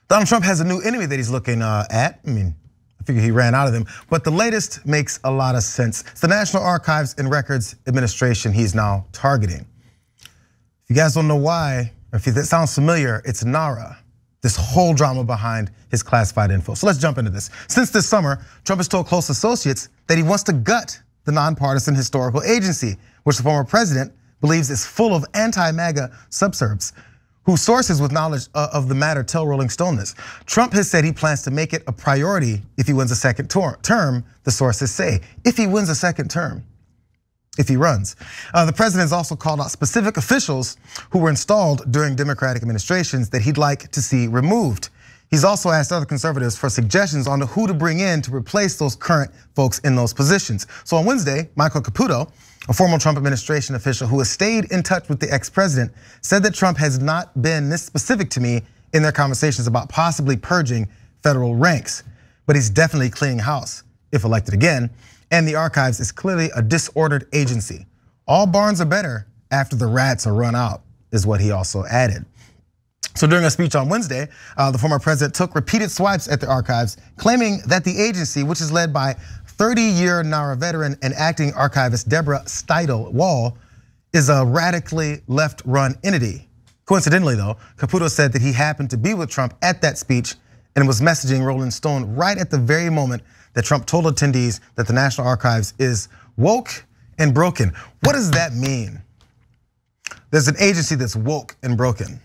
Donald Trump has a new enemy that he's looking at. I mean, I figure he ran out of them, but the latest makes a lot of sense. It's the National Archives and Records Administration he's now targeting. If you guys don't know why, or if that sounds familiar, it's NARA. This whole drama behind his classified info. So let's jump into this. Since this summer, Trump has told close associates that he wants to gut the nonpartisan historical agency, which the former president believes is full of anti-MAGA subversives, whose sources with knowledge of the matter tell Rolling Stone this. Trump has said he plans to make it a priority if he wins a second term, the sources say. If he wins a second term, if he runs. The president has also called out specific officials who were installed during Democratic administrations that he'd like to see removed. He's also asked other conservatives for suggestions on who to bring in to replace those current folks in those positions. So on Wednesday, Michael Caputo, a former Trump administration official who has stayed in touch with the ex-president, said that Trump has not been this specific to me in their conversations about possibly purging federal ranks, but he's definitely cleaning house if elected again. And the archives is clearly a disordered agency. All barns are better after the rats are run out, is what he also added. So during a speech on Wednesday, the former president took repeated swipes at the archives, claiming that the agency, which is led by 30-year NARA veteran and acting archivist Deborah Steidel-Wall, is a radically left-run entity. Coincidentally though, Caputo said that he happened to be with Trump at that speech and was messaging Rolling Stone right at the very moment that Trump told attendees that the National Archives is woke and broken. What does that mean? There's an agency that's woke and broken.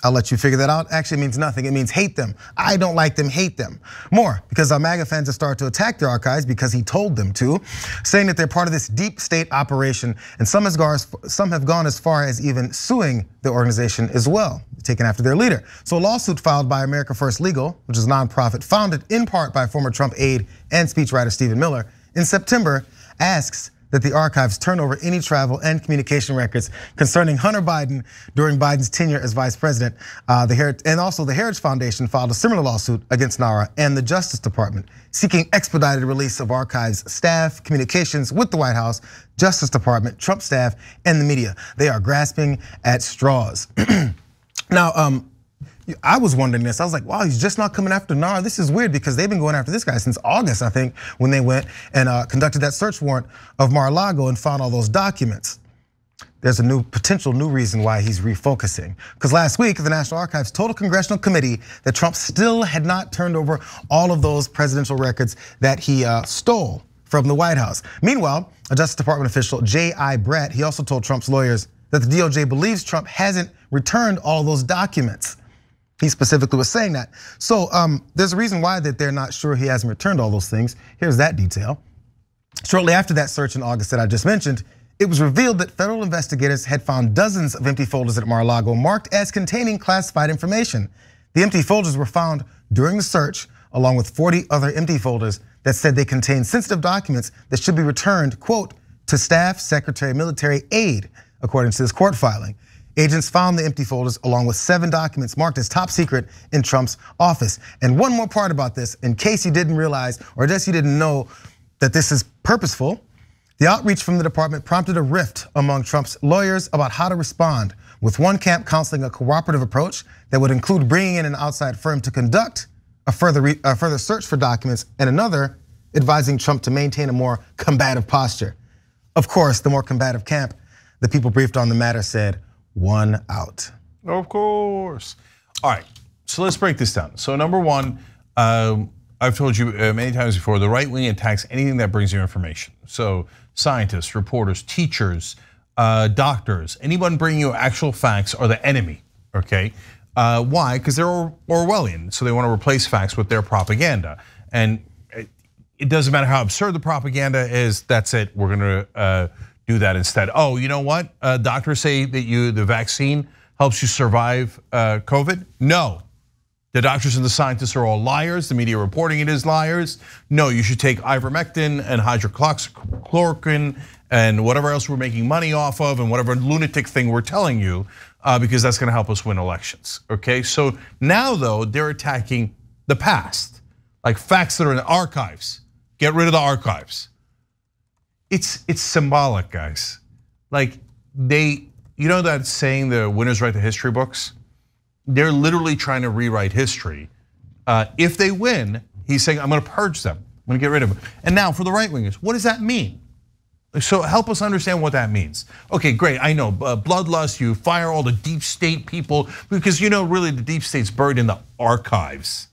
I'll let you figure that out. Actually, it means nothing. It means hate them. I don't like them, hate them. More, because our MAGA fans have started to attack the archives because he told them to, saying that they're part of this deep state operation, and some have gone as far as even suing the organization as well, taken after their leader. So a lawsuit filed by America First Legal, which is a nonprofit founded in part by former Trump aide and speechwriter Stephen Miller, in September asks that the archives turn over any travel and communication records concerning Hunter Biden during Biden's tenure as vice president. And also the Heritage Foundation filed a similar lawsuit against NARA and the Justice Department, seeking expedited release of archives staff, communications with the White House, Justice Department, Trump staff, and the media. They are grasping at straws. Now, I was wondering this. I was like, wow, he's just not coming after NARA. This is weird because they've been going after this guy since August, I think, when they went and conducted that search warrant of Mar-a-Lago and found all those documents. There's a potential new reason why he's refocusing. Because last week, the National Archives told a congressional committee that Trump still had not turned over all of those presidential records that he stole from the White House. Meanwhile, a Justice Department official, J.I. Brett, he also told Trump's lawyers that the DOJ believes Trump hasn't returned all those documents. He specifically was saying that. So there's a reason why that they're not sure he hasn't returned all those things. Here's that detail. Shortly after that search in August that I just mentioned, it was revealed that federal investigators had found dozens of empty folders at Mar-a-Lago marked as containing classified information. The empty folders were found during the search, along with 40 other empty folders that said they contained sensitive documents that should be returned, quote, to staff, secretary, military aid, according to this court filing. Agents found the empty folders along with 7 documents marked as top secret in Trump's office. And one more part about this, in case you didn't realize, or just you didn't know that this is purposeful, the outreach from the department prompted a rift among Trump's lawyers about how to respond, with one camp counseling a cooperative approach that would include bringing in an outside firm to conduct a further search for documents, and another advising Trump to maintain a more combative posture. Of course, the more combative camp, the people briefed on the matter said, one out. Of course. All right, so let's break this down. So number one, I've told you many times before, the right wing attacks anything that brings you information. So scientists, reporters, teachers, doctors, anyone bringing you actual facts are the enemy, okay? Why? Because they're Orwellian, so they want to replace facts with their propaganda. And it doesn't matter how absurd the propaganda is, that's it, we're gonna do that instead. Oh, you know what? Doctors say that the vaccine helps you survive COVID. No, the doctors and the scientists are all liars. The media reporting it as liars. No, you should take ivermectin and hydroxychloroquine and whatever else we're making money off of and whatever lunatic thing we're telling you, because that's gonna help us win elections, okay? So now though, they're attacking the past, like facts that are in the archives. Get rid of the archives. It's symbolic, guys. Like you know that saying, the winners write the history books? They're literally trying to rewrite history If they win, he's saying, I'm going to purge them. I'm going to get rid of them. And now for the right wingers, what does that mean? So help us understand what that means. Okay, great, I know, bloodlust, you fire all the deep state people, because really the deep state's buried in the archives.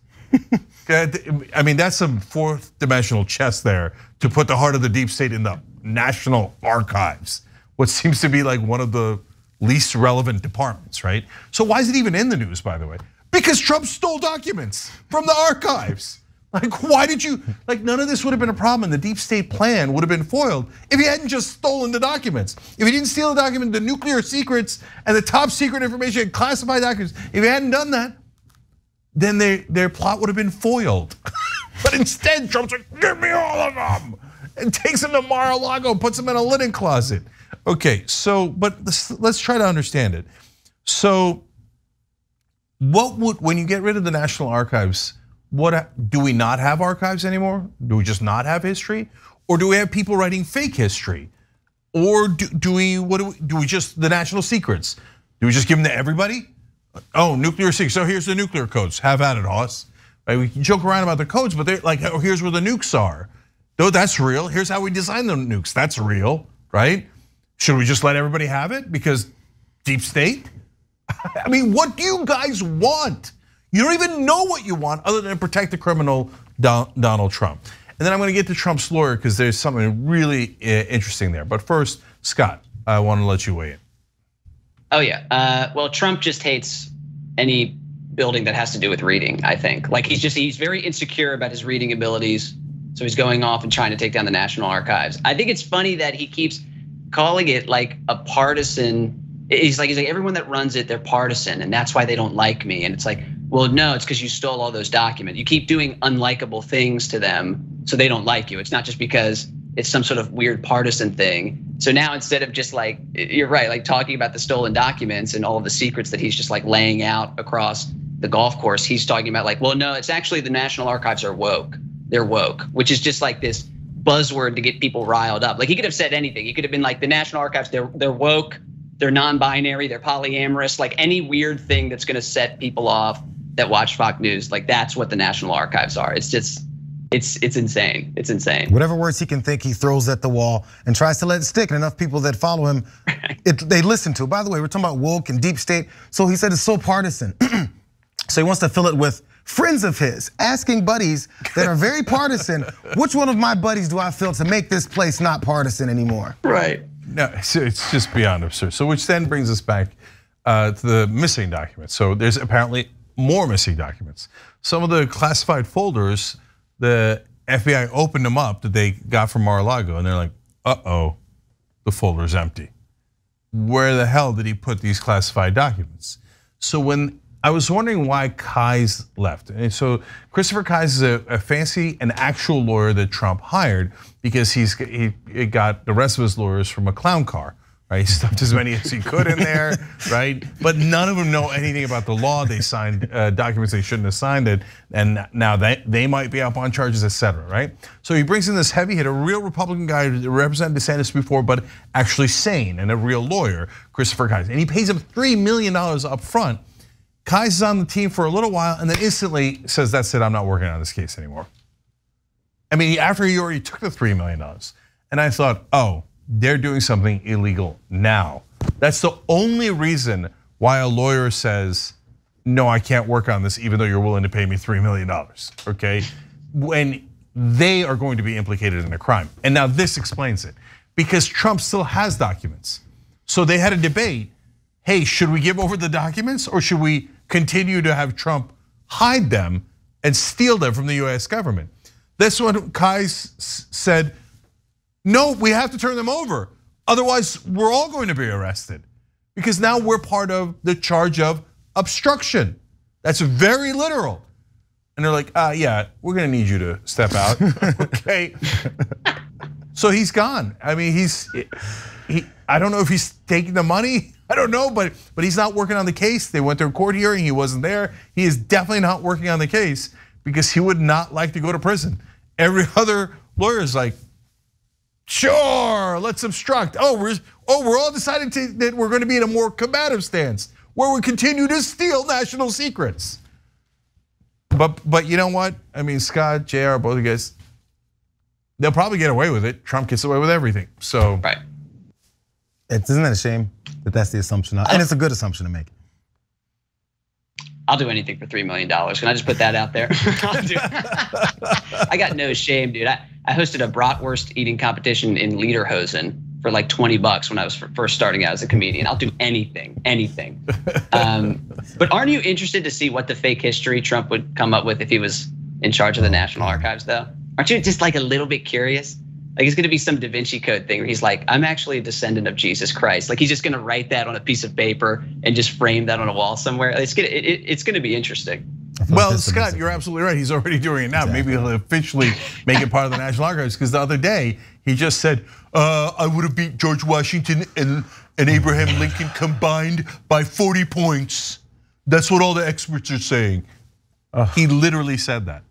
I mean, that's some fourth dimensional chess there, to put the heart of the deep state in the National Archives, what seems to be like one of the least relevant departments, right? So why is it even in the news, by the way? Because Trump stole documents from the archives. Like, why did you, none of this would have been a problem, and the deep state plan would have been foiled if he hadn't just stolen the documents. If he didn't steal the document, the nuclear secrets and the top secret information and classified documents, if he hadn't done that, then their plot would have been foiled. But instead, Trump's like, give me all of them, and takes them to Mar-a-Lago, puts them in a linen closet. Okay, so, but let's try to understand it. So, when you get rid of the National Archives, do we not have archives anymore? Do we just not have history? Or do we have people writing fake history? Or do we just, the national secrets? Do we just give them to everybody? Oh, nuclear secrets, so here's the nuclear codes, have at it, Hoss. Right, we can joke around about the codes, but they're like, oh, here's where the nukes are. No, that's real, here's how we design the nukes, that's real, right? Should we just let everybody have it because deep state? I mean, what do you guys want? You don't even know what you want other than protect the criminal Donald Trump. And then I'm going to get to Trump's lawyer because there's something really interesting there. But first, Scott, I want to let you weigh in. Oh yeah, well, Trump just hates any building that has to do with reading, I think. Like he's very insecure about his reading abilities. So he's going off and trying to take down the National Archives. I think it's funny that he keeps calling it like a partisan. He's like everyone that runs it, they're partisan, and that's why they don't like me. And it's like, well, no, it's because you stole all those documents. You keep doing unlikable things to them, so they don't like you. It's not just because it's some sort of weird partisan thing. So now instead of just like, you're right, like talking about the stolen documents and all of the secrets that he's just like laying out across the golf course, he's talking about like, well, no, it's actually the National Archives are woke. They're woke, which is just like this buzzword to get people riled up. Like he could have said anything. He could have been like, the National Archives, they're woke, they're non-binary, they're polyamorous, like any weird thing that's gonna set people off that watch Fox News. Like that's what the National Archives are. It's just, it's insane. It's insane. Whatever words he can think, he throws at the wall and tries to let it stick. And enough people that follow him, they listen to it. By the way, we're talking about woke and deep state. So he said it's so partisan. So he wants to fill it with friends of his, asking buddies that are very partisan, which one of my buddies do I feel to make this place not partisan anymore? Right. No, it's just beyond absurd. So which then brings us back to the missing documents. So there's apparently more missing documents. Some of the classified folders, the FBI opened them up that they got from Mar-a-Lago, and they're like, uh-oh, the folder's empty. Where the hell did he put these classified documents? So when I was wondering why Kise left. And so Christopher Kise is a fancy and actual lawyer that Trump hired because he got the rest of his lawyers from a clown car. Right, he stuffed as many as he could in there, right? But none of them know anything about the law. They signed documents they shouldn't have signed it, and now they might be up on charges, etc. Right? So he brings in this heavy hitter, real Republican guy who represented DeSantis before, but actually sane and a real lawyer, Christopher Kise, and he pays him $3 million up front. Kise is on the team for a little while, and then instantly says, "That's it. I'm not working on this case anymore." I mean, after he already took the $3 million, and I thought, oh, they're doing something illegal now. That's the only reason why a lawyer says, no, I can't work on this even though you're willing to pay me $3 million, okay? When they are going to be implicated in a crime. And now this explains it. Because Trump still has documents. So they had a debate, hey, should we give over the documents or should we continue to have Trump hide them and steal them from the US government? That's when Kise said, no, we have to turn them over. Otherwise, we're all going to be arrested because now we're part of the charge of obstruction. That's very literal. And they're like, yeah, we're gonna need you to step out, okay? So he's gone. I mean, I don't know if he's taking the money. I don't know, but he's not working on the case. They went to a court hearing, he wasn't there. He is definitely not working on the case because he would not like to go to prison. Every other lawyer is like, sure, let's obstruct. We're all deciding that we're going to be in a more combative stance where we continue to steal national secrets. But you know what? I mean, Scott, JR, both of you guys, they'll probably get away with it. Trump gets away with everything. So right. Isn't that a shame that that's the assumption? And it's a good assumption to make. I'll do anything for $3 million. Can I just put that out there? I got no shame, dude. I hosted a bratwurst eating competition in Lederhosen for like $20 when I was first starting out as a comedian. I'll do anything. But aren't you interested to see what the fake history Trump would come up with if he was in charge of the National Archives, though? Aren't you just like a little bit curious? Like it's gonna be some Da Vinci Code thing where he's like, I'm actually a descendant of Jesus Christ. Like he's just gonna write that on a piece of paper and just frame that on a wall somewhere. It's gonna be interesting. Well, Scott, you're absolutely right. He's already doing it now. Exactly. Maybe he'll officially make it part of the National Archives, because the other day he just said, I would have beat George Washington and Abraham Lincoln combined by 40 points. That's what all the experts are saying. He literally said that.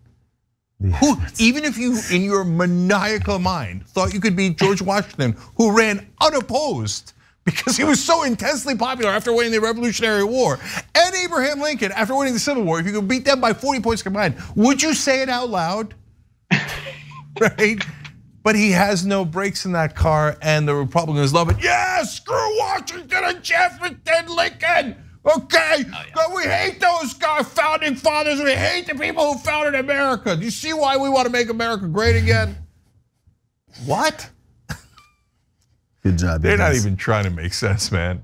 Who, even if you, in your maniacal mind, thought you could beat George Washington, who ran unopposed because he was so intensely popular after winning the Revolutionary War, and Abraham Lincoln after winning the Civil War, if you could beat them by 40 points combined, would you say it out loud? Right? But he has no brakes in that car, and the Republicans love it. Yeah, screw Washington and Jefferson, Lincoln. Okay, but we hate those founding fathers. We hate the people who founded America. Do you see why we want to make America great again? What? Good job. They're not even trying to make sense, man.